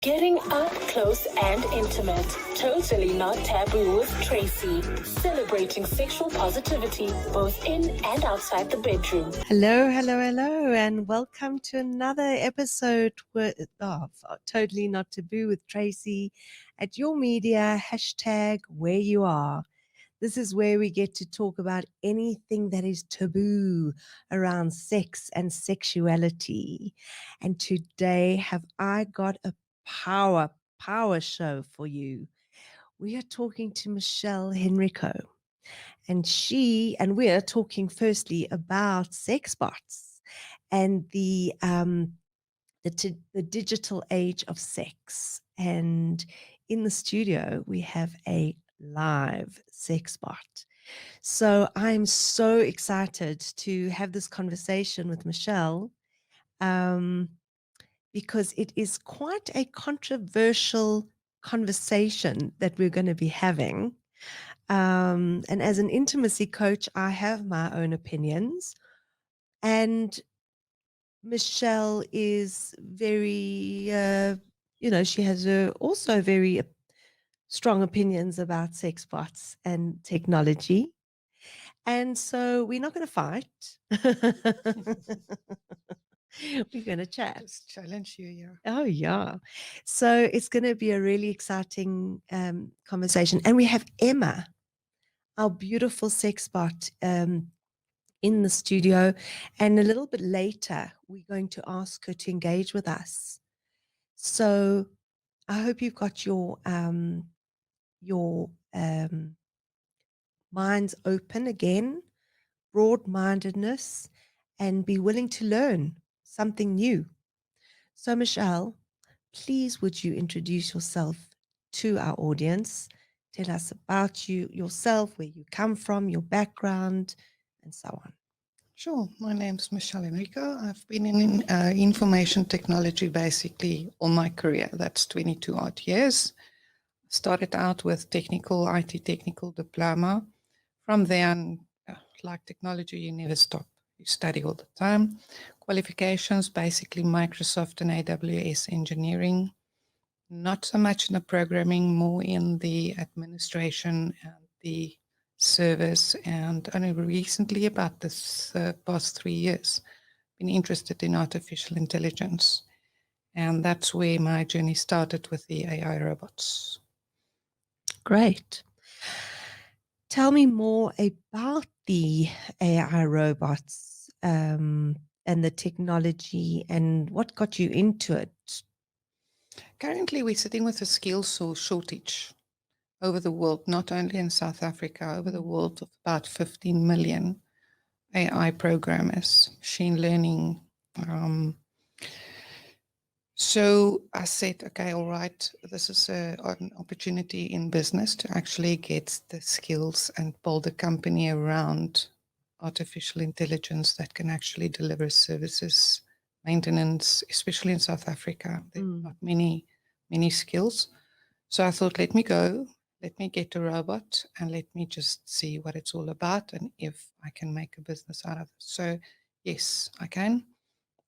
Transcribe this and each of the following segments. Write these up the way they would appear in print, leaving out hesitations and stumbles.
Getting up close and intimate. Totally not taboo with Tracy. Celebrating sexual positivity both in and outside the bedroom. Hello, and welcome to another episode of Totally Not Taboo with Tracy at your media, #where you are. This is where we get to talk about anything that is taboo around sex and sexuality. And today have I got a power show for you. We are talking to Michelle Henrico. And we're talking firstly about Sexbots and the digital age of sex. And in the studio, we have a live Sexbot. So I'm so excited to have this conversation with Michelle because it is quite a controversial conversation that we're going to be having. And as an intimacy coach, I have my own opinions. And Michelle is very, she has also very strong opinions about sex bots and technology. And so we're not going to fight. We're going to chat. Just challenge you, yeah. Oh, yeah. So it's going to be a really exciting conversation. And we have Emma, our beautiful sex bot, in the studio. And a little bit later, we're going to ask her to engage with us. So I hope you've got your minds open again, broad-mindedness, and be willing to learn something new. So, Michelle, please would you introduce yourself to our audience? Tell us about yourself, where you come from, your background, and so on. Sure. My name's Michelle Henrico. I've been in information technology basically all my career. That's 22 odd years. Started out with IT technical diploma. From there, like technology, you never stop. You study all the time. Qualifications, basically Microsoft and AWS engineering. Not so much in the programming, more in the administration and the service, and only recently, about this past 3 years, been interested in artificial intelligence. And that's where my journey started with the AI robots. Great. Tell me more about the AI robots and the technology and what got you into it. Currently, we're sitting with a skills shortage over the world, not only in South Africa, over the world, of about 15 million AI programmers, machine learning. So I said, okay, all right, this is an opportunity in business to actually get the skills and build a company around artificial intelligence that can actually deliver services, maintenance, especially in South Africa. There are not many skills. So I thought, let me get a robot and let me just see what it's all about and if I can make a business out of it. So yes, I can.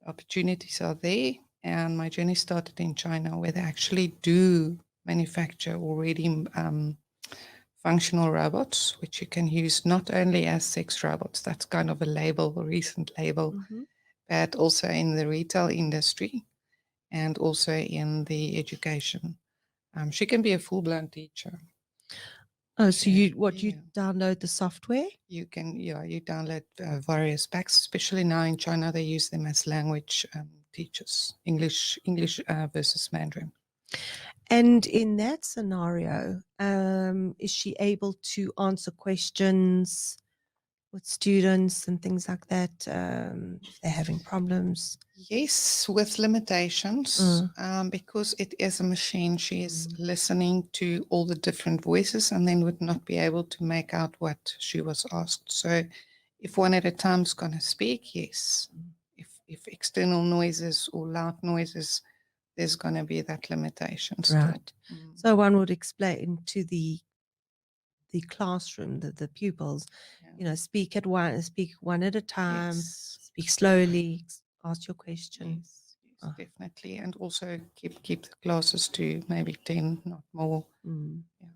The opportunities are there. And my journey started in China, where they actually do manufacture already functional robots, which you can use not only as sex robots, that's kind of a label, a recent label, but also in the retail industry and also in the education. She can be a full-blown teacher. Oh, so you download the software? You can, you download various packs, especially now in China, they use them as language teachers, English versus Mandarin. And in that scenario, is she able to answer questions with students and things like that if they're having problems? Yes, with limitations, because it is a machine. She is listening to all the different voices and then would not be able to make out what she was asked. So if one at a time is going to speak, yes. If external noises or loud noises, there's going to be that limitation still. Right. So one would explain to the classroom, the pupils, speak one at a time, speak slowly, ask your question. Yes. Ah. definitely. And also keep the classes to maybe 10, not more. Mm. Yeah.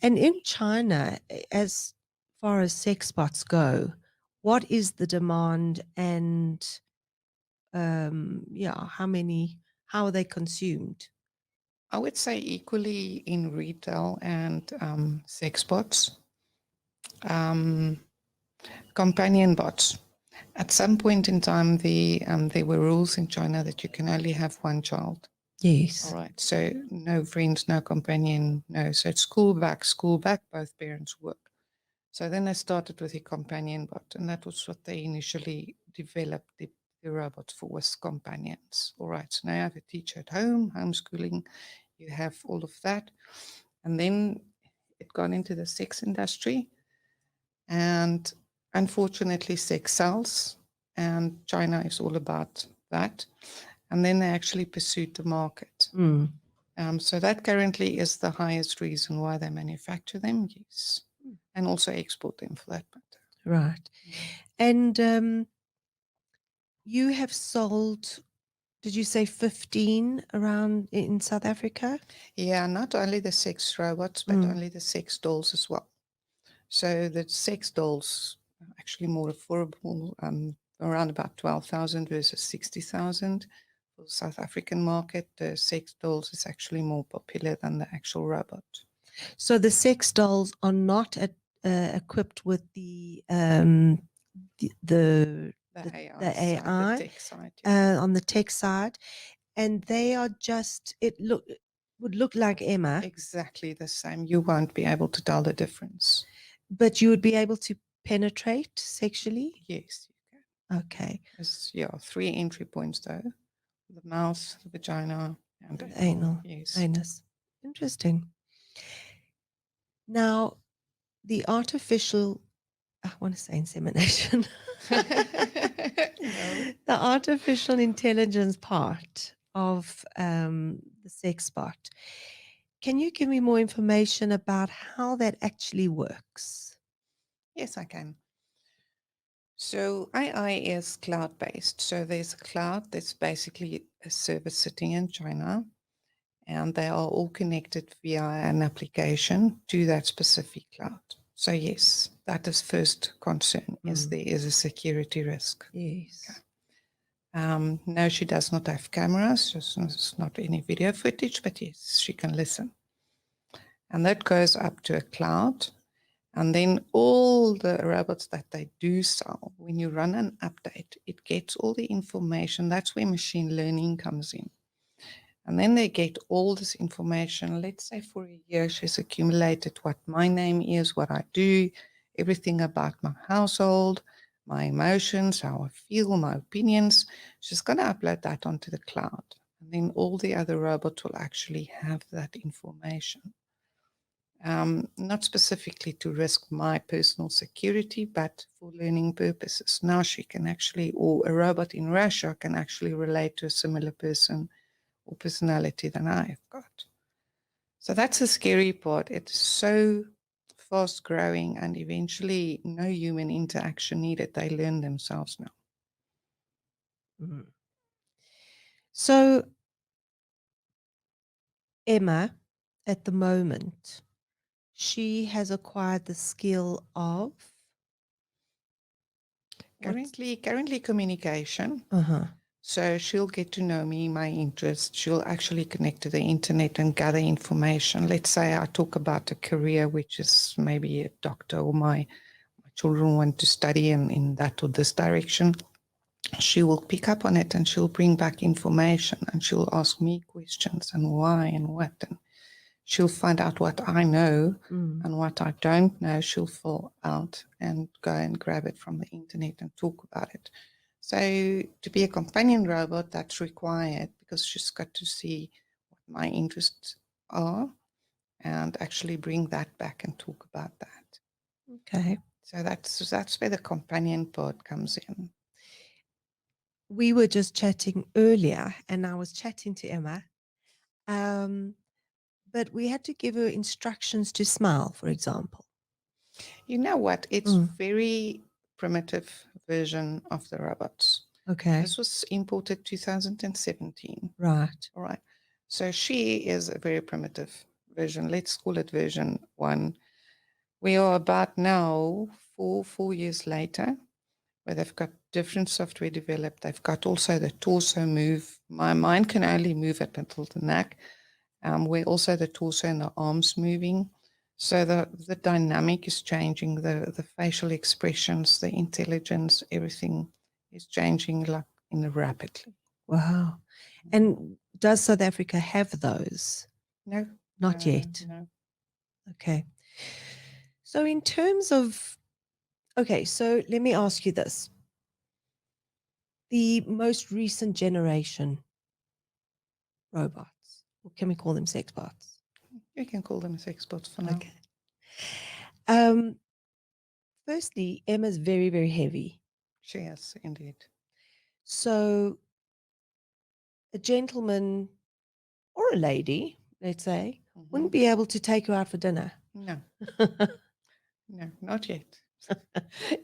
And in China, as far as sex bots go, what is the demand and how are they consumed? I would say equally in retail and sex bots. Companion bots. At some point in time, there were rules in China that you can only have one child. All Yes. right. So no friends, no companion, no. So it's school back, both parents work. So then they started with a companion bot, and that was what they initially developed the robots for, was companions. All right. So now you have a teacher at home, homeschooling, you have all of that. And then it got into the sex industry. And unfortunately, sex sells, and China is all about that. And then they actually pursued the market. Mm. So that currently is the highest reason why they manufacture them, yes, and also export them for that matter. Right. And you have sold, did you say 15 around in South Africa? Yeah, not only the sex robots, but only the sex dolls as well. So the sex dolls are actually more affordable, around about 12,000 versus 60,000. For the South African market, the sex dolls is actually more popular than the actual robot. So the sex dolls are not equipped with the The the, AI the side, the AI tech side, yeah. on the tech side, and they are just would look like Emma, Exactly the same. You won't be able to tell the difference. but you would be able to penetrate sexually. Yes, you can. Okay, There's 3 entry points though: the mouth, the vagina, and the anal. anal, Yes. anus. Interesting. Now, the artificial, I want to say insemination. No. The artificial intelligence part of the sex bot. Can you give me more information about how that actually works? Yes, I can. So AI is cloud-based. So there's a cloud that's basically a server sitting in China, and they are all connected via an application to that specific cloud. So yes, that is first concern, is there is a security risk. Yes. No, she does not have cameras. There's not any video footage, but yes, she can listen. And that goes up to a cloud. And then all the robots that they do sell, when you run an update, it gets all the information. That's where machine learning comes in. And then they get all this information. Let's say for a year, she's accumulated what my name is, what I do, everything about my household, my emotions, how I feel, my opinions. She's going to upload that onto the cloud. And then all the other robots will actually have that information. Not specifically to risk my personal security, but for learning purposes. Now she can actually, or a robot in Russia can actually relate to a similar person or personality than I've got. So that's the scary part. It's so fast growing, and eventually no human interaction needed. They learn themselves now. Mhm. So, Emma, at the moment, she has acquired the skill of what? Currently communication. Uh-huh. So she'll get to know me, my interests. She'll actually connect to the internet and gather information. Let's say I talk about a career, which is maybe a doctor, or my children want to study in that or this direction. She will pick up on it and she'll bring back information, and she'll ask me questions and why and what. And she'll find out what I know, and what I don't know, she'll fill out and go and grab it from the internet and talk about it. So to be a companion robot, that's required, because she's got to see what my interests are and actually bring that back and talk about that. Okay. So that's where the companion part comes in. We were just chatting earlier, and I was chatting to Emma. But we had to give her instructions to smile, for example. You know what? It's very primitive version of the robots. Okay. This was imported 2017. Right. All right. So she is a very primitive version. Let's call it version 1. We are about now 4 years later, where they've got different software developed. They've got also the torso move. My mind can only move up until the neck, where also the torso and the arms moving. So the dynamic is changing, the facial expressions, the intelligence, everything is changing like rapidly. Wow. And does South Africa have those? No. Not yet. No. Okay. So in terms of, okay, so let me ask you this. The most recent generation robots, or can we call them sexbots? You can call them sexbots for now. Okay. Firstly, Emma's very, very heavy. She is indeed. So a gentleman or a lady, let's say, wouldn't be able to take her out for dinner. No. No, not yet.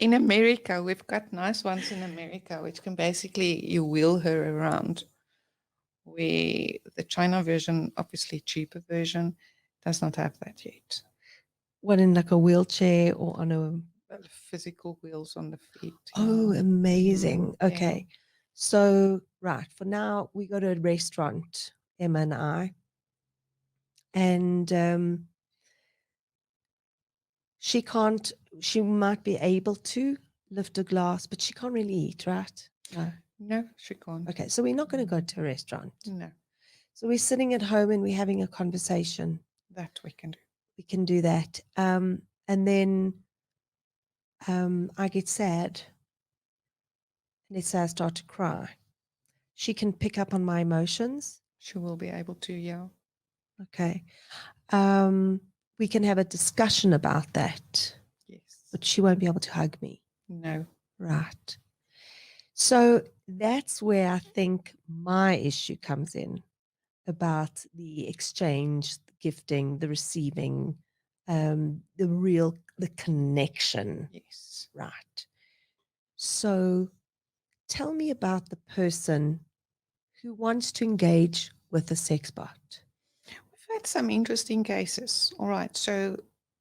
In America, we've got nice ones in America, which can basically, you wheel her around. The China version, obviously cheaper version, does not have that yet. What, in like a wheelchair or on a... Physical wheels on the feet. Oh, amazing. Yeah. Okay. So, right, for now, we go to a restaurant, Emma and I, and she might be able to lift a glass, but she can't really eat, right? No. No, she can't. Okay, so we're not going to go to a restaurant. No. So we're sitting at home and we're having a conversation. That we can do. We can do that. And then I get sad. And let's say I start to cry. She can pick up on my emotions. She will be able to, yeah. Okay. We can have a discussion about that. Yes. But she won't be able to hug me. No. Right. So that's where I think my issue comes in, about the exchange, the gifting, the receiving, the connection. Yes. Right. So tell me about the person who wants to engage with a sexbot. We've had some interesting cases. All right. So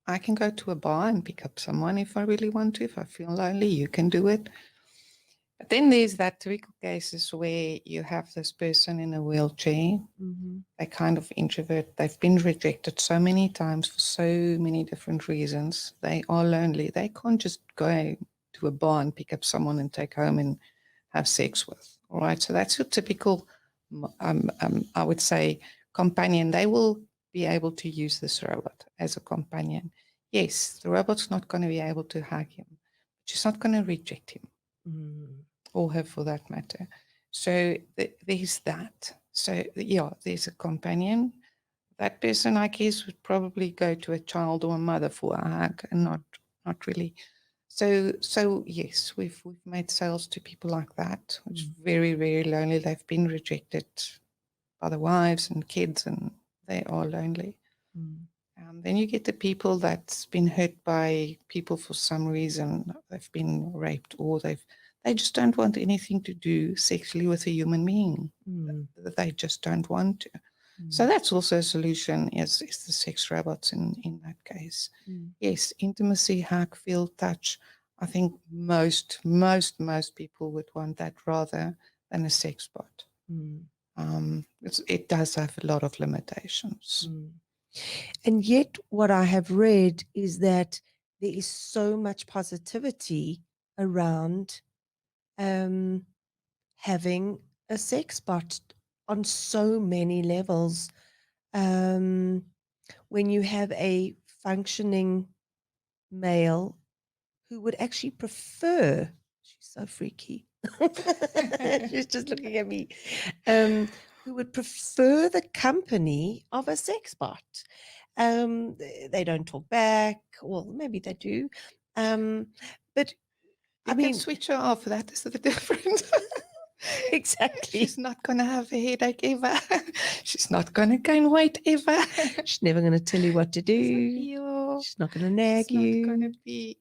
I can go to a bar and pick up someone if I really want to. If I feel lonely, you can do it. But then there's that typical cases where you have this person in a wheelchair. Mm-hmm. They're kind of introvert. They've been rejected so many times for so many different reasons. They are lonely. They can't just go to a bar and pick up someone and take home and have sex with. All right. So that's your typical, I would say, companion. They will be able to use this robot as a companion. Yes, the robot's not going to be able to hug him. She's not going to reject him. Or her for that matter. So there's that. So yeah, there's a companion. That person, I guess, would probably go to a child or a mother for a hug, and not really. So yes, we've made sales to people like that, which is very, very lonely. They've been rejected by the wives and kids, and they are lonely. Then you get the people that's been hurt by people for some reason. They've been raped, or they just don't want anything to do sexually with a human being. They just don't want to. So that's also a solution, is the sex robots in that case. Yes, intimacy, hug, feel, touch. I think most people would want that rather than a sex bot. It does have a lot of limitations. And yet what I have read is that there is so much positivity around having a sex bot on so many levels. When you have a functioning male who would actually prefer, she's so freaky, she's just looking at me, who would prefer the company of a sex bot. They don't talk back, well, maybe they do, but you can switch her off. That is the difference. Exactly. She's not going to have a headache ever. She's not going to gain weight ever. She's never going to tell you what to do. She's not going to nag you. She's not going to be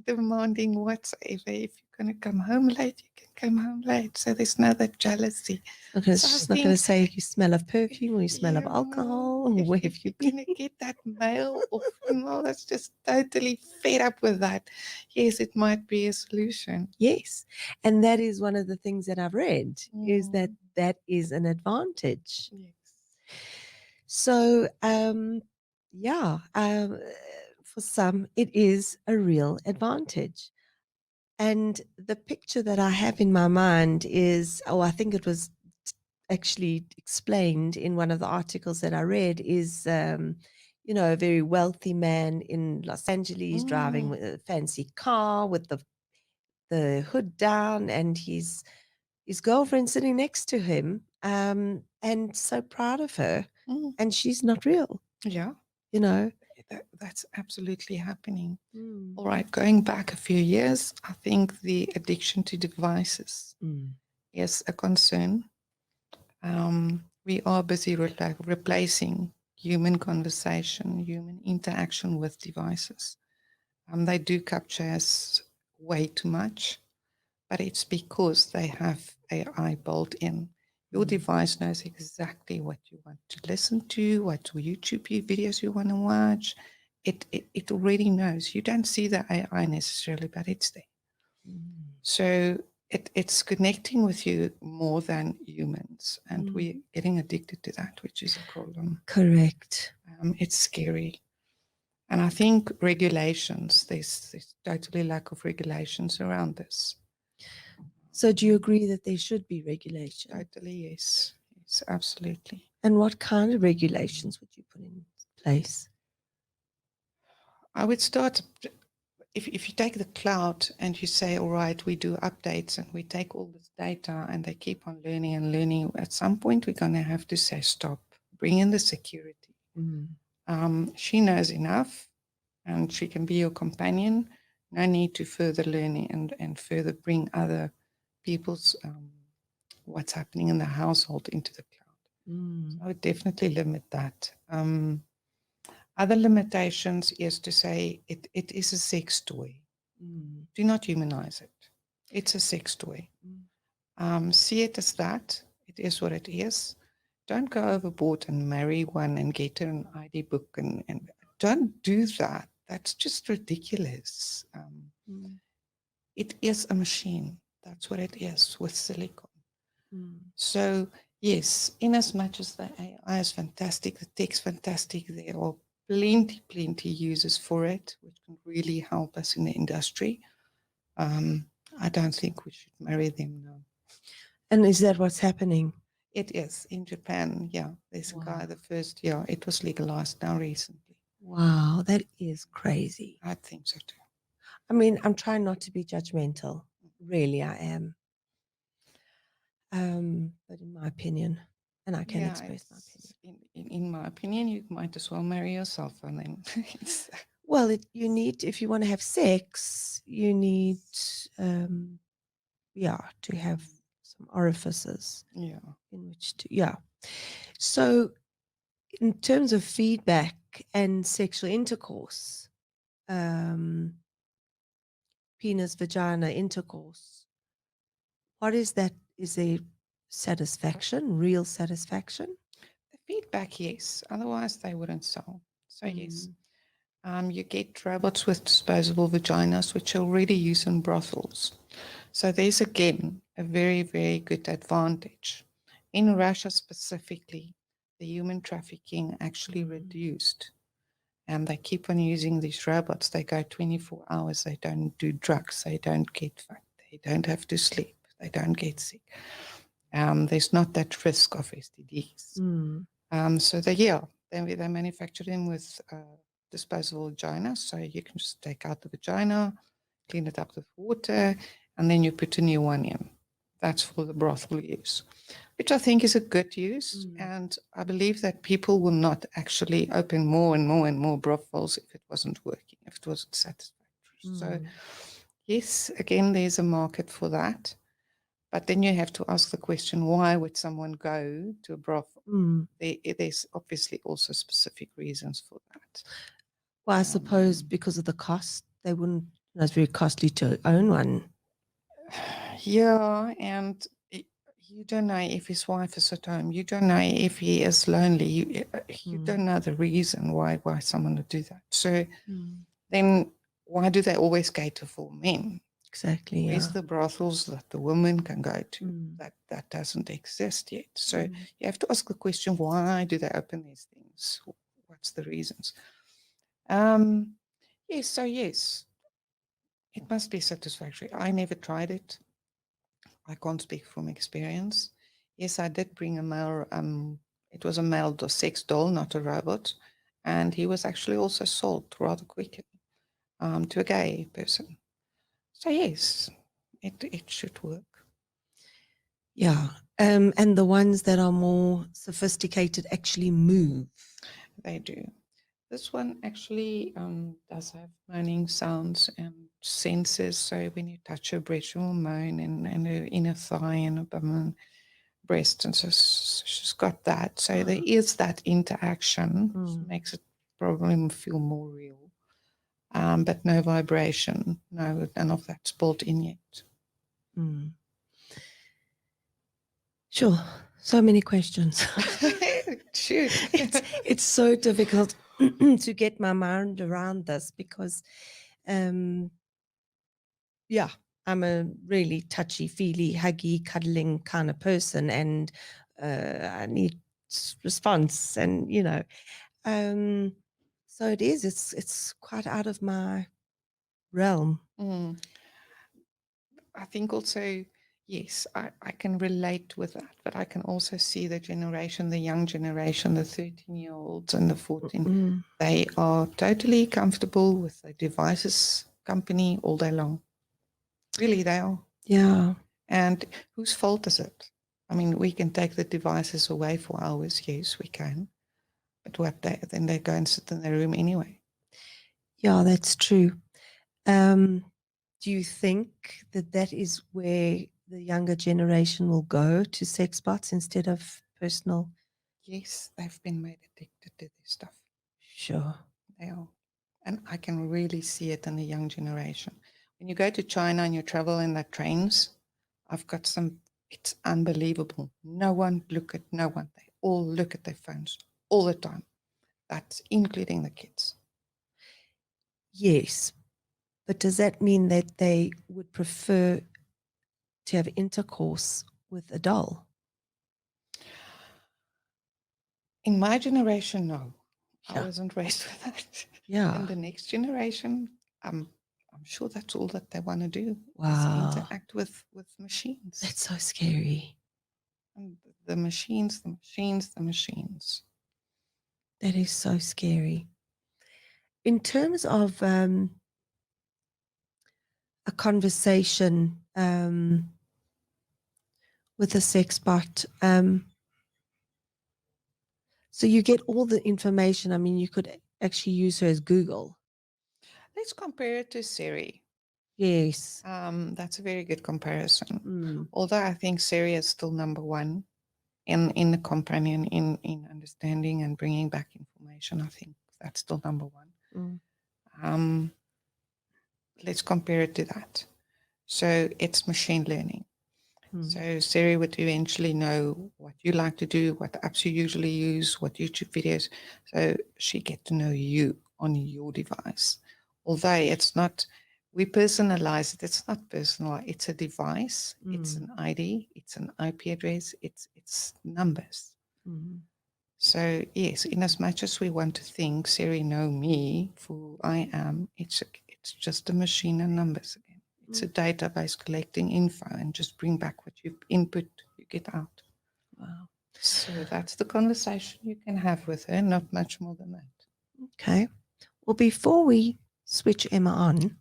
demanding whatsoever. If you going to come home late, you can come home late. So there's no that jealousy. Okay, So I she's not going to think, say you smell of perfume or you smell of yeah, alcohol or where have if you you're been? going to get that male or female that's just totally fed up with that, yes, it might be a solution. Yes. And that is one of the things that I've read is that Mm. that is an advantage. Yes. So, yeah, for some, it is a real advantage. And the picture that I have in my mind is, oh, I think it was actually explained in one of the articles that I read is, you know, a very wealthy man in Los Angeles driving with a fancy car with the hood down and his girlfriend sitting next to him, and so proud of her, Mm. and she's not real, Yeah, you know. that's absolutely happening. Mm. All right, going back a few years, I think the addiction to devices Mm. is a concern. We are busy replacing human conversation, human interaction with devices. They do capture us way too much, but it's because they have AI built in. Your device knows exactly what you want to listen to, what YouTube videos you want to watch. It already knows. You don't see the AI necessarily, but it's there. Mm. So it's connecting with you more than humans, and we're getting addicted to that, which is a problem. Correct. It's scary. And I think regulations, there's totally lack of regulations around this. So do you agree that there should be regulation? Totally, yes. Yes, absolutely. And what kind of regulations would you put in place? I would start, if you take the cloud and you say, all right, we do updates and we take all this data and they keep on learning and learning, at some point we're going to have to say, stop, bring in the security. She knows enough and she can be your companion. No need to further learning and further bring other people's what's happening in the household into the cloud. So I would definitely limit that. Other limitations is to say it is a sex toy. Do not humanize it. It's a sex toy. See it as that. It is what it is. Don't go overboard and marry one and get her an ID book and don't do that. That's just ridiculous. It is a machine. That's what it is with silicon. So yes, in as much as the AI is fantastic, the tech's fantastic, there are plenty uses for it, which can really help us in the industry. I don't think we should marry them now. And is that what's happening? It is in Japan. Yeah, there's a guy. The first year it was legalized now recently. Wow, that is crazy. I think so too. I mean, I'm trying not to be judgmental. Really, I am. But in my opinion, and I can express my opinion. In my opinion, you might as well marry yourself, and then Well, you need, if you want to have sex, you need, to have some orifices. Yeah. In which to, yeah. So, in terms of feedback and sexual intercourse, penis, vagina intercourse, what is that? Is there satisfaction, real satisfaction? The feedback, yes. Otherwise, they wouldn't sell. So yes. You get robots with disposable vaginas, which are already used in brothels. So there's again a very, very good advantage. In Russia specifically, the human trafficking actually reduced. And they keep on using these robots. They go 24 hours. They don't do drugs. They don't get fat. They don't have to sleep. They don't get sick. There's not that risk of STDs. So they manufacture them with disposable vagina. So you can just take out the vagina, clean it up with water, and then you put a new one in. That's for the brothel use, which I think is a good use. And I believe that people will not actually open more and more and more brothels if it wasn't working, if it wasn't satisfactory. So yes, again, there's a market for that. But then you have to ask the question, why would someone go to a brothel? There's obviously also specific reasons for that. Well, I suppose because of the cost, they wouldn't, it's very costly to own one. Yeah, and you don't know if his wife is at home. You don't know if he is lonely. You Mm. don't know the reason why someone would do that. So Mm. then why do they always cater for men? Exactly. Where's Yeah. the brothels that the women can go to? Mm. That doesn't exist yet. So Mm. you have to ask the question: why do they open these things? What's the reasons? Um, yes. So yes, it must be satisfactory. I never tried it. I can't speak from experience. Yes, I did bring a male. It was a male sex doll, not a robot, and he was actually also sold rather quickly to a gay person. So yes, it should work. Yeah. And the ones that are more sophisticated actually move. They do. This one actually does have moaning sounds and senses. So when you touch her breast, she will moan and her inner thigh and her bum and breast. And so she's got that. So there is that interaction. So Mm. makes it probably feel more real. But no vibration. No, none of that's built in yet. Mm. Sure. So many questions. Shoot. It's so difficult to get my mind around this because yeah, I'm a really touchy feely, huggy, cuddling kind of person, and I need response, and um so it is, it's quite out of my realm. Mm. I think also, yes, I can relate with that, but I can also see the generation, the young generation, the 13-year-olds and the 14, Mm, they are totally comfortable with the devices company all day long. Really, they are. yeah. And whose fault is it? I mean, we can take the devices away for hours. Yes, we can. But then they go and sit in their room anyway. Yeah, that's true. um do you think that that is where the younger generation will go, to sex bots instead of personal? Yes, they've been made addicted to this stuff. Sure. They are. And I can really see it in the young generation. When you go to China and you travel in the trains, I've got some, it's unbelievable. No one look at no one. They all look at their phones all the time. That's including the kids. Yes, but does that mean that they would prefer to have intercourse with a doll? In my generation, no. I Yeah. wasn't raised with that. Yeah. And the next generation, I'm sure that's all that they want to do is Wow. interact with machines. That's so scary. And the machines, the machines, the machines. That is so scary. In terms of a conversation with a sex bot, so you get all the information. I mean, you could actually use her as Google. Let's compare it to Siri. Yes. That's a very good comparison. Mm, Although I think Siri is still number one in the companion in understanding and bringing back information. I think that's still number one. mm, Um, let's compare it to that. So it's machine learning. mm, So Siri would eventually know what you like to do, what apps you usually use, what YouTube videos. So she get to know you on your device. Although it's not, we personalize it. It's not personal. It's a device. It's mm, an ID. It's an IP address. It's numbers. mm, So yes, in as much as we want to think Siri know me for who I am, it's just a machine and numbers again. It's a mm. database collecting info and just bring back what you input, you get out. Wow. So that's the conversation you can have with her, not much more than that. Okay. Well, before we switch Emma on,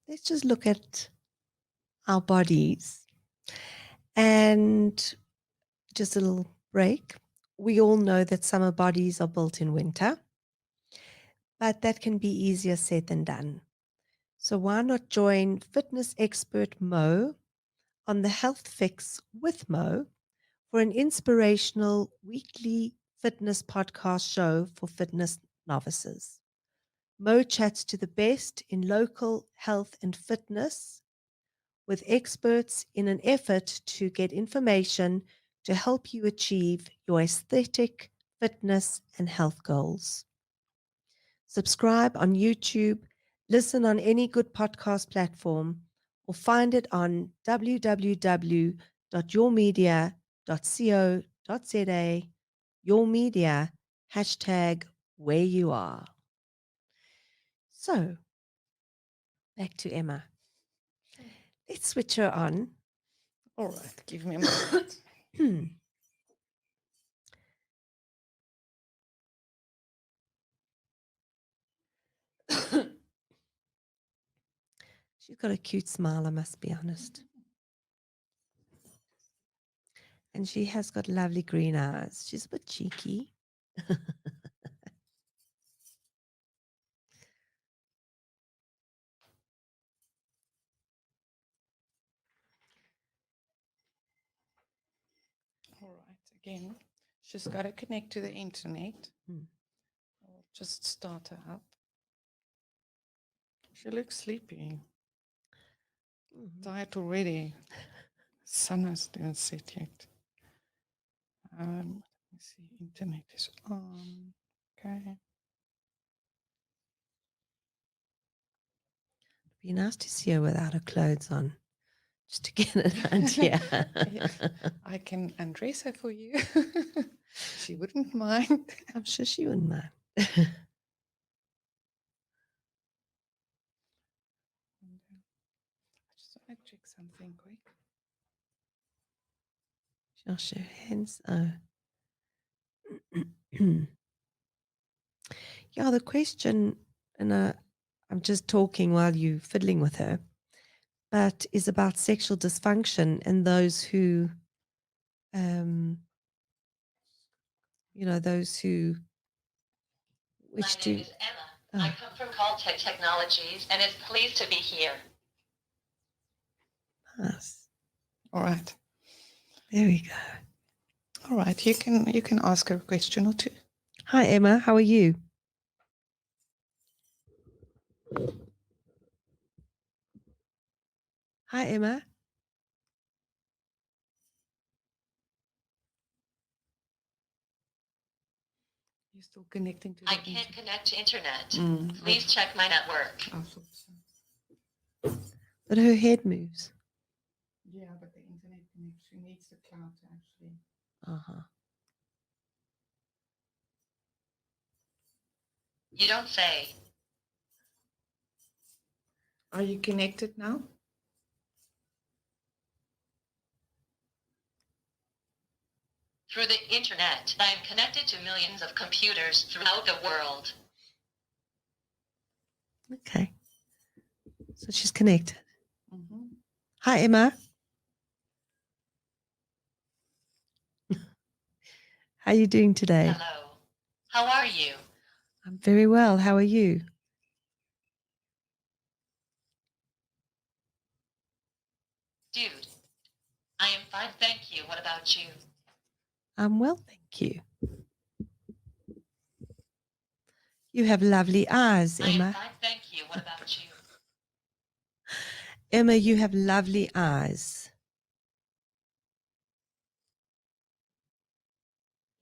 let's just look at our bodies. And just a little break. We all know that summer bodies are built in winter, but that can be easier said than done. So why not join fitness expert Mo on the Health Fix with Mo for an inspirational weekly fitness podcast show for fitness novices. Mo chats to the best in local health and fitness with experts in an effort to get information to help you achieve your aesthetic, fitness, and health goals. Subscribe on YouTube, listen on any good podcast platform, or find it on www.yourmedia.co.za. Your Media, hashtag where you are. So, back to Emma. Let's switch her on. All right, give me a moment. She's got a cute smile, I must be honest. And she has got lovely green eyes. She's a bit cheeky. All right, again, she's got to connect to the internet. I'll just start her up. She looks sleepy. Tired already. Sun hasn't set yet. Let me see. Internet is on. Okay. It'd be nice to see her without her clothes on, just to get an idea. I can undress her for you. She wouldn't mind. I'm sure she wouldn't mind. I just want to check something quick. She'll show hands. Oh. Yeah, the question, and I'm just talking while you're fiddling with her, but is about sexual dysfunction and those who, those who wish My to. name is Emma. I come from CallTech Technologies and is pleased to be here. Pass. All right. There we go. All right. You can ask her a question or two. Hi, Emma. How are you? Hi, Emma. You're still connecting to the I can't connect to internet. Please check my network. I thought so. But her head moves. Yeah, but the internet connection needs the cloud to actually. Uh-huh. You don't say. Are you connected now? Through the internet, I am connected to millions of computers throughout the world. Okay. So she's connected. Hi, Emma. How are you doing today? Hello. How are you? I'm very well. How are you? Dude, I am fine, thank you. What about you? I'm well, thank you. You have lovely eyes, I am Emma. fine, thank you. What about you? Emma, you have lovely eyes.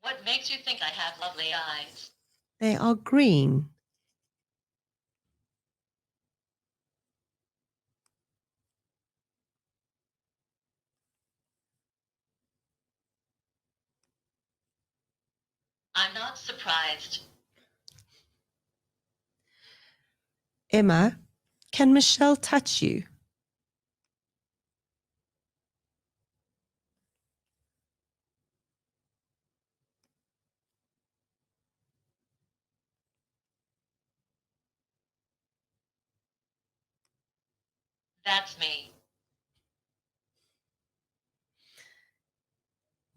What makes you think I have lovely eyes? They are green. I'm not surprised. Emma, can Michelle touch you? That's me.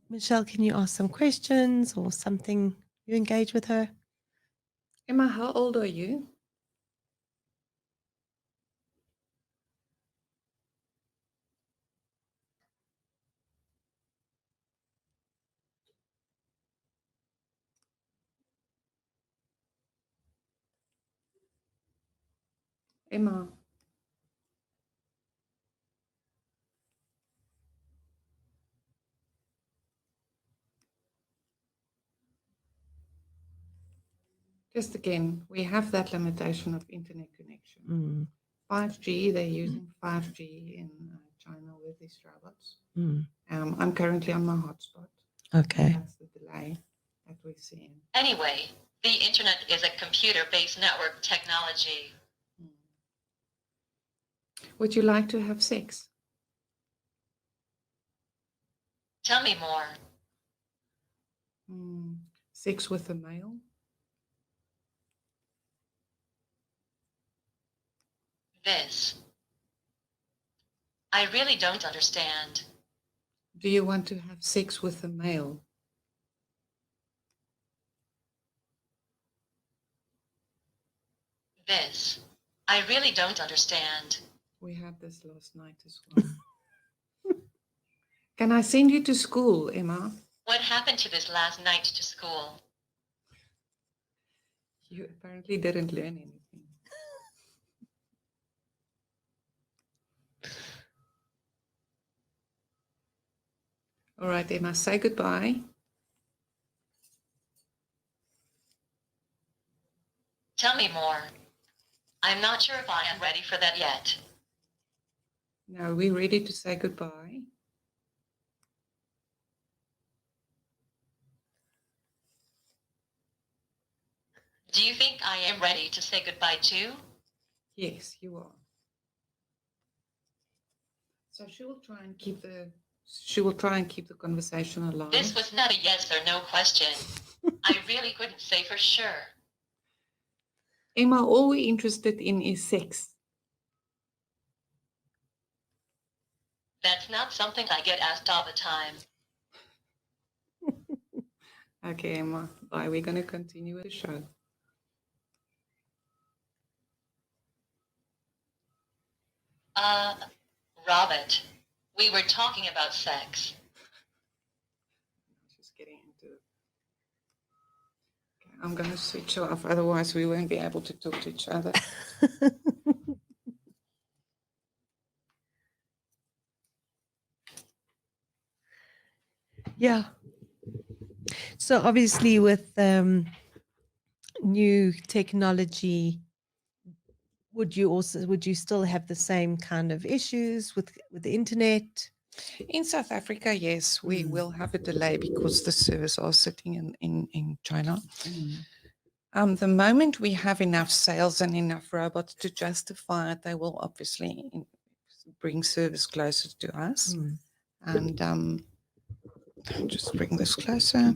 Michelle, can you ask some questions or something? You engage with her? Emma, how old are you? Emma. Just again, we have that limitation of internet connection. 5G, they're using 5G in China with these robots. I'm currently on my hotspot. Okay. That's the delay that we're seeing. Anyway, the internet is a computer-based network technology. Would you like to have sex? Tell me more. Sex with a male? This. I really don't understand. Do you want to have sex with a male? This. I really don't understand. We had this last night as well. Can I send you to school, Emma? What happened to this last night to school? You apparently didn't learn anything. All right, Emma, say goodbye. Tell me more. I'm not sure if I am ready for that yet. Now, are we ready to say goodbye? Do you think I am ready to say goodbye too? Yes, you are. So she will try and keep the conversation alive. This was not a yes or no question. I really couldn't say for sure. Emma, all we're interested in is sex. That's not something I get asked all the time. Okay, Emma, bye. We're going to continue with the show. Robert, we were talking about sex. Just getting into it. Okay, I'm going to switch off, otherwise we won't be able to talk to each other. Yeah. So obviously with new technology, would you still have the same kind of issues with the internet? In South Africa, yes, we will have a delay because the servers are sitting in China. The moment we have enough sales and enough robots to justify it, they will obviously bring service closer to us. And just bring this closer.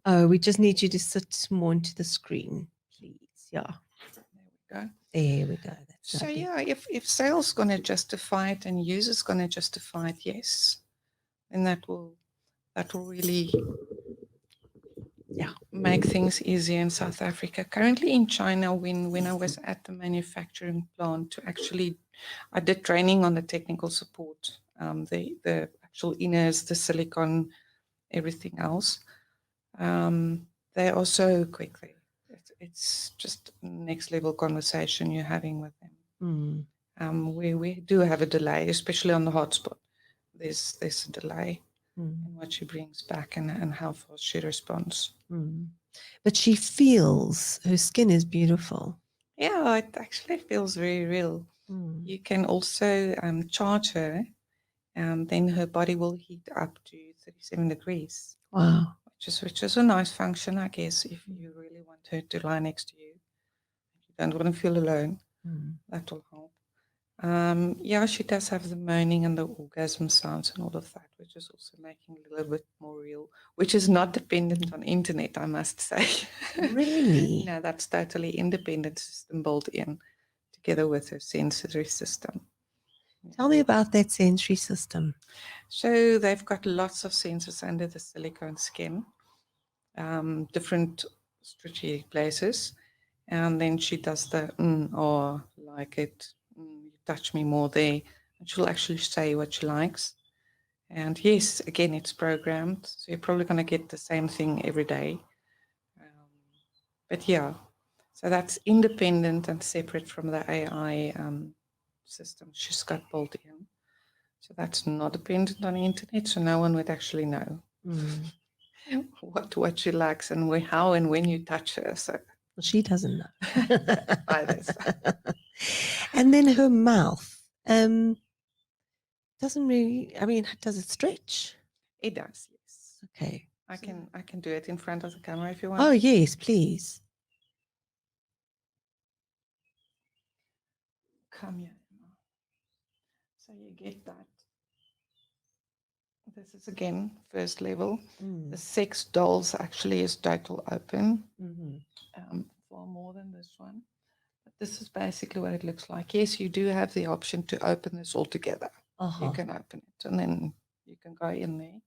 Oh, we just need you to sit more into the screen, please. Yeah. There we go. There we go. That's So lovely. yeah, if sales going to justify it and users going to justify it, yes, then that will really make things easier in South Africa. Currently in China, when I was at the manufacturing plant I did training on the technical support, the actual inners, the silicon, everything else. They are so quick. It's just next level conversation you're having with them. We do have a delay, especially on the hotspot. There's a delay in what she brings back and how fast she responds. But she feels her skin is beautiful. Yeah, it actually feels very real. You can also charge her, and then her body will heat up to 37 degrees. Wow. Which is a nice function, I guess, if you really want her to lie next to you. You don't want to feel alone. That will help. Yeah, she does have the moaning and the orgasm sounds and all of that, which is also making it a little bit more real, which is not dependent on internet, I must say. Really? No, that's totally independent system built in together with her sensory system. Tell me about that sensory system. So they've got lots of sensors under the silicone skin, different strategic places. And then she does the or like it, you touch me more there. And she'll actually say what she likes. And yes, again, it's programmed. So you're probably going to get the same thing every day. But yeah, so that's independent and separate from the AI system she's got built in. So that's not dependent on the internet. So no one would actually know what she likes and how and when you touch her. So Well, she doesn't know. By this. And then her mouth doesn't really, I mean, does it stretch? It does, yes. Okay. I can do it in front of the camera if you Oh, want. yes, please. Come here, Emma. So you get that. This is again first level. Mm. The sex dolls actually is total open, Mm-hmm. far more than this one. But this is basically what it looks like. Yes, you do have the option to open this all together. Uh-huh. You can open it and then you can go in there.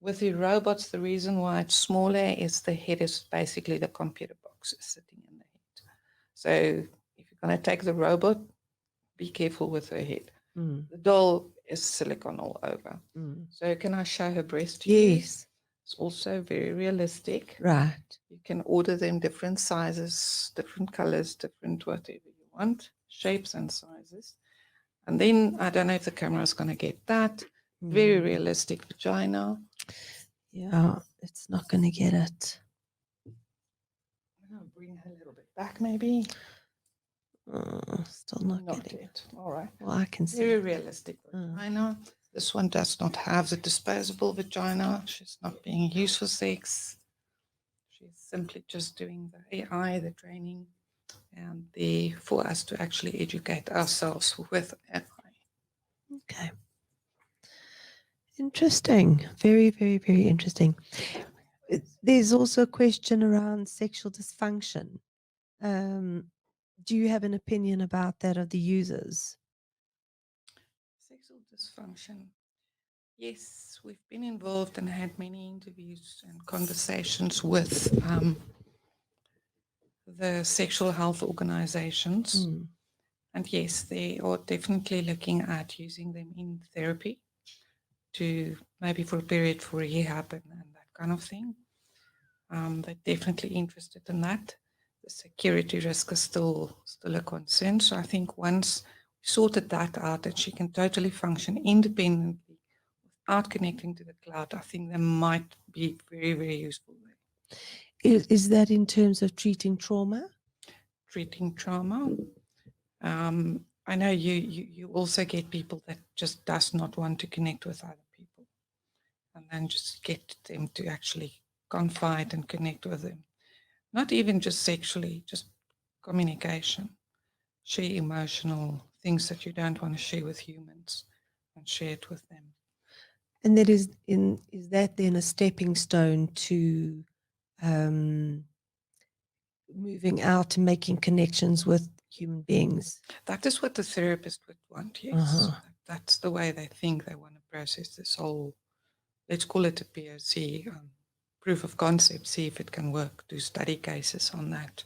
With the robots, the reason why it's smaller is the head is basically the computer box is sitting in the head. So if you're going to take the robot, be careful with her head. Mm. The doll is silicone all over. Mm. So can I show her breast to you? Yes. It's also very realistic. Right. You can order them different sizes, different colors, different whatever you want, shapes and sizes. And then I don't know if the camera is going to get that. Very realistic vagina. Yeah, it's not going to get it. I'll bring her a little bit back, maybe. Still not getting yet. All right. Well, I can see. Very realistic vagina. This one does not have the disposable vagina. She's not being used for sex. She's simply just doing the AI, the training, and for us to actually educate ourselves with AI. Okay. Interesting. Very, very, very interesting. There's also a question around sexual dysfunction. Do you have an opinion about that of the users? Sexual dysfunction. Yes, we've been involved and had many interviews and conversations with the sexual health organizations. And yes, they are definitely looking at using them in therapy to maybe for a period for rehab and that kind of thing. They're definitely interested in that. The security risk is still a concern. So I think once we sorted that out, that she can totally function independently without connecting to the cloud, I think that might be very, very useful there. Is that in terms of treating trauma? Treating trauma. I know you also get people that just does not want to connect with other people, and then just get them to actually confide and connect with them. Not even just sexually, just communication. Share emotional things that you don't want to share with humans and share it with them. And that is that then a stepping stone to moving out and making connections with human beings? That is what the therapist would want, yes. That's the way they think they want to process this whole, let's call it a POC, proof of concept, see if it can work, do study cases on that.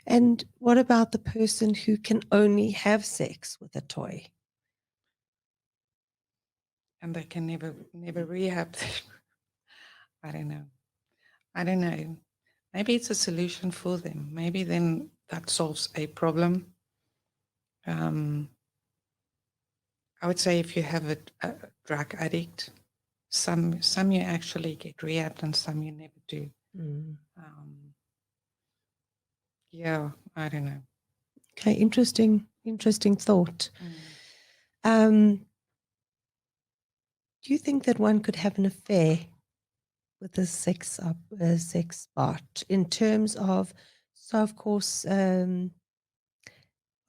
And what about the person who can only have sex with a toy? And they can never rehab. I don't know. Maybe it's a solution for them. Maybe then that solves a problem. I would say if you have a drug addict, some you actually get rehabbed and some you never do. Yeah, I don't know. Okay, interesting thought. Do you think that one could have an affair with a sex bot in terms of, so of course, what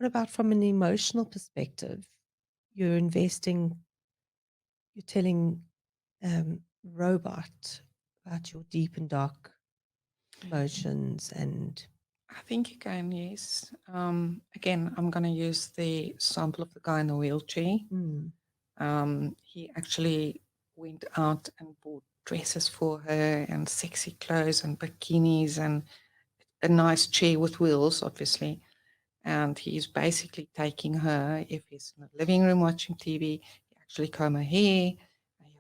about from an emotional perspective? You're telling robot about your deep and dark emotions and... I think you can, yes. Again, I'm going to use the sample of the guy in the wheelchair. He actually went out and bought dresses for her and sexy clothes and bikinis and a nice chair with wheels, obviously. And he's basically taking her, if he's in the living room watching TV, he actually comb her hair, he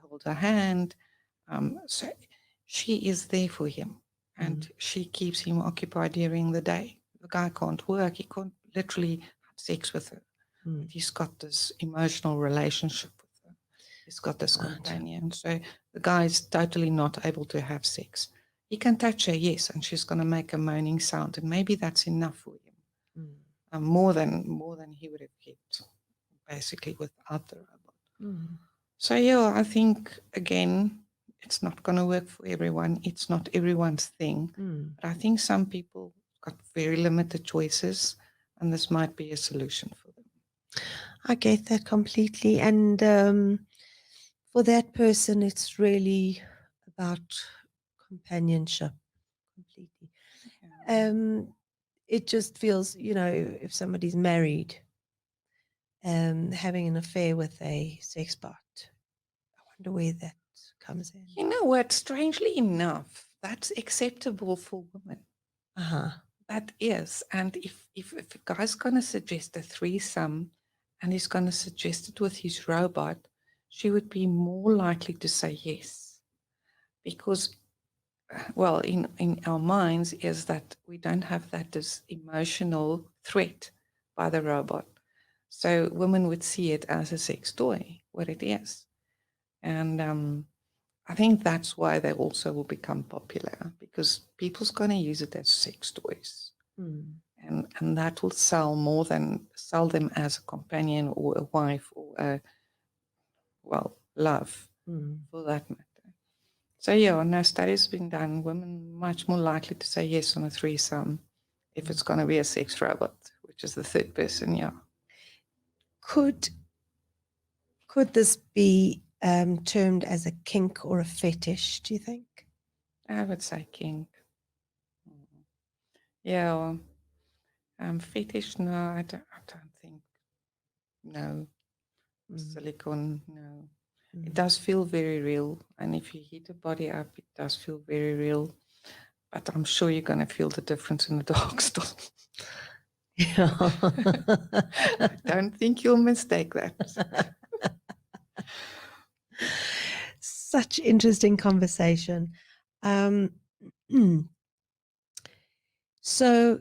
hold her hand. So she is there for him. And she keeps him occupied during the day. The guy can't work. He can't literally have sex with her. But he's got this emotional relationship with her. He's got this companion. So the guy is totally not able to have sex. He can touch her, yes, and she's going to make a moaning sound, and maybe that's enough for him. More than he would have get basically without the robot. So yeah, I think again, it's not going to work for everyone. It's not everyone's thing. But I think some people got very limited choices, and this might be a solution for them. I get that completely. And for that person, it's really about companionship completely. It just feels, if somebody's married, having an affair with a sex bot, I wonder where that comes in. You know what? Strangely enough, that's acceptable for women. That is. And if a guy's going to suggest a threesome and he's going to suggest it with his robot, she would be more likely to say yes. Because, well, in our minds is that we don't have that as emotional threat by the robot. So women would see it as a sex toy, what it is. And I think that's why they also will become popular, because people's going to use it as sex toys. And that will sell more than sell them as a companion or a wife or a, well, love for that matter. So yeah, no studies been done. Women much more likely to say yes on a threesome if it's going to be a sex robot, which is the third person. Yeah. Could this be termed as a kink or a fetish, do you think? I would say kink. Yeah. Fetish, no, I don't think. No. Silicone, no. It does feel very real. And if you heat a body up, it does feel very real. But I'm sure you're going to feel the difference in the dark still. Yeah. I don't think you'll mistake that. Such interesting conversation. So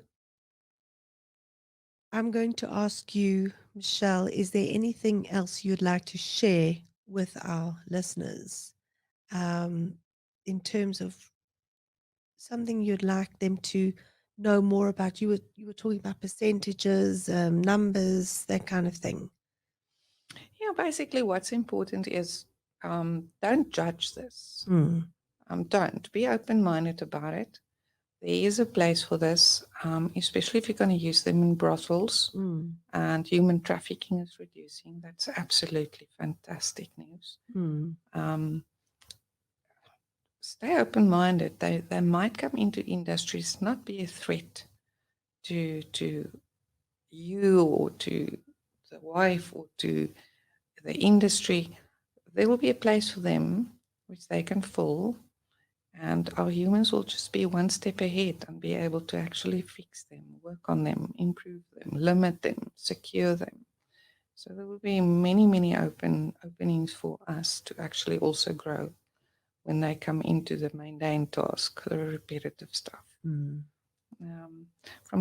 I'm going to ask you, Michelle, is there anything else you'd like to share with our listeners in terms of something you'd like them to know more about? You were talking about percentages, numbers, that kind of thing. Yeah, basically what's important is don't judge this. Don't. Be open-minded about it. There is a place for this, especially if you're going to use them in brothels and human trafficking is reducing. That's absolutely fantastic news. Stay open-minded. They might come into industries, not be a threat to you or to the wife or to the industry. There will be a place for them which they can fill, and our humans will just be one step ahead and be able to actually fix them, work on them, improve them, limit them, secure them. So there will be many, many openings for us to actually also grow when they come into the mundane task, the repetitive stuff. From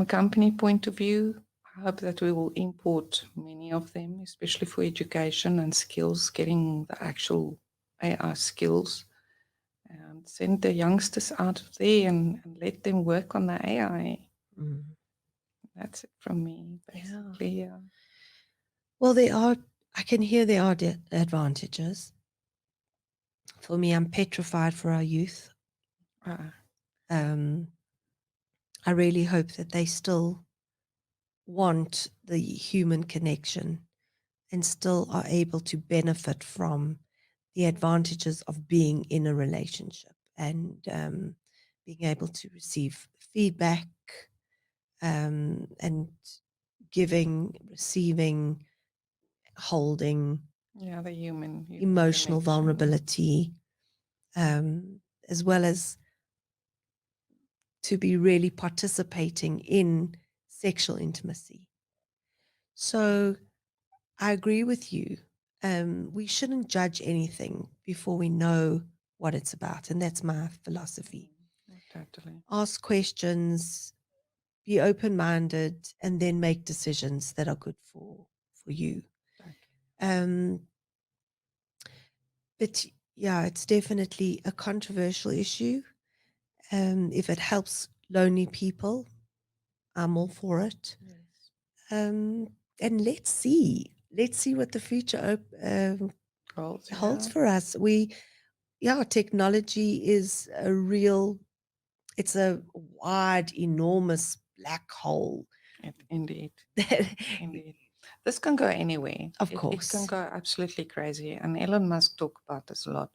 a company point of view, I hope that we will import many of them, especially for education and skills, getting the actual AI skills, and send the youngsters out of there and let them work on the AI. That's it from me, basically. Yeah. Well, I can hear there are advantages. For me, I'm petrified for our youth. I really hope that they still want the human connection and still are able to benefit from the advantages of being in a relationship and being able to receive feedback and giving, receiving, holding, the human emotional connection. vulnerability, as well as to be really participating in sexual intimacy. So I agree with you. We shouldn't judge anything before we know what it's about. And that's my philosophy. Totally. Ask questions, be open-minded, and then make decisions that are good for you. But yeah, it's definitely a controversial issue. If it helps lonely people, I'm all for it. Yes. And let's see what the future Holds, holds yeah. for us. Technology is it's a wide, enormous black hole. Indeed. That, Indeed. This can go anywhere. of It course, can go absolutely crazy. And Elon Musk talk about this a lot.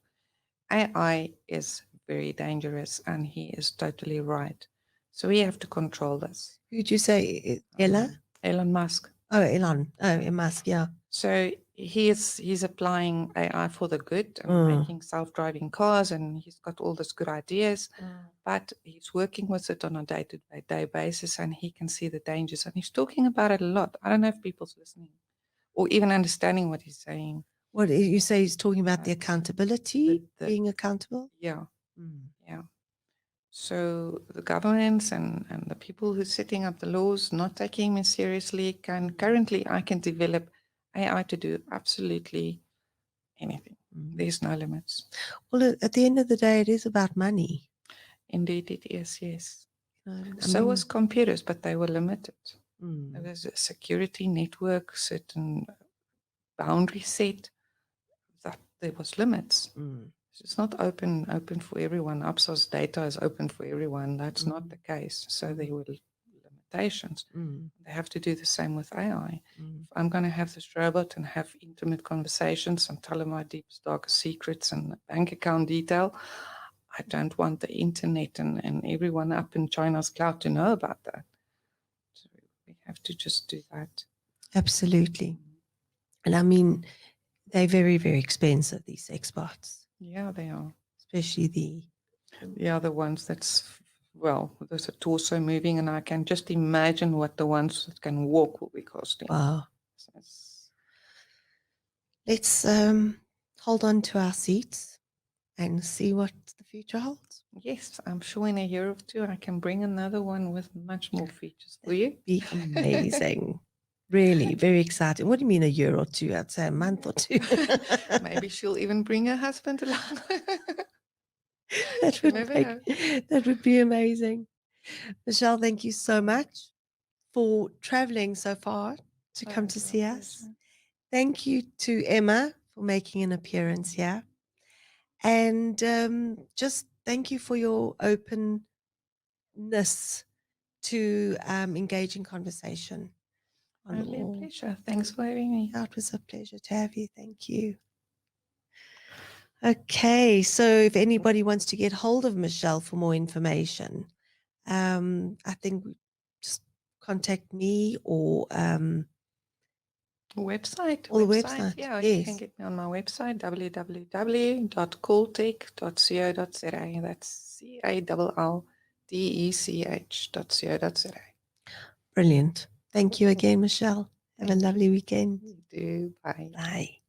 AI is very dangerous, and he is totally right. So we have to control this. who'd you say, Ella? Elon Musk. Oh, Elon. Oh, Musk. Yeah. So he's applying AI for the good and making self-driving cars, and he's got all these good ideas. But he's working with it on a day-to-day basis, and he can see the dangers, and he's talking about it a lot. I don't know if people's listening or even understanding what he's saying. What you say? He's talking about the accountability, being accountable. Yeah, yeah. So the governments and the people who are setting up the laws, not taking me seriously, I can develop AI to do absolutely anything. There's no limits. Well, at the end of the day, it is about money. Indeed, it is, yes. I So mean, was computers, but they were limited. mm, There was a security network, certain boundary set, that there was limits. It's not open for everyone. Absa's data is open for everyone. That's not the case. So there were limitations. They have to do the same with AI. If I'm going to have this robot and have intimate conversations and tell him my deepest, darkest secrets and bank account detail, I don't want the internet and everyone up in China's cloud to know about that. So we have to just do that. Absolutely. And I mean, they're very, very expensive, these Sexbots. Yeah, they are. Especially the other ones there's a torso moving, and I can just imagine what the ones that can walk will be costing. Wow. So let's hold on to our seats and see what the future holds. Yes, I'm sure in a year or two I can bring another one with much more features for you. Be amazing. Really, very exciting. What do you mean a year or two? I'd say a month or two. Maybe she'll even bring her husband along. That would be amazing. Michelle, thank you so much for traveling so far to come to see us. Thank you to Emma for making an appearance here. And just thank you for your openness to engage in conversation. Only a pleasure. Thanks for having me. It was a pleasure to have you. Thank you. Okay, so if anybody wants to get hold of Michelle for more information, I think just contact me or website. Yeah, yes. You can get me on my website, www.calltech.co.za. That's CALLDECH.co.za. Brilliant. Thank you again, Michelle. Have a lovely weekend. You do. Bye. Bye.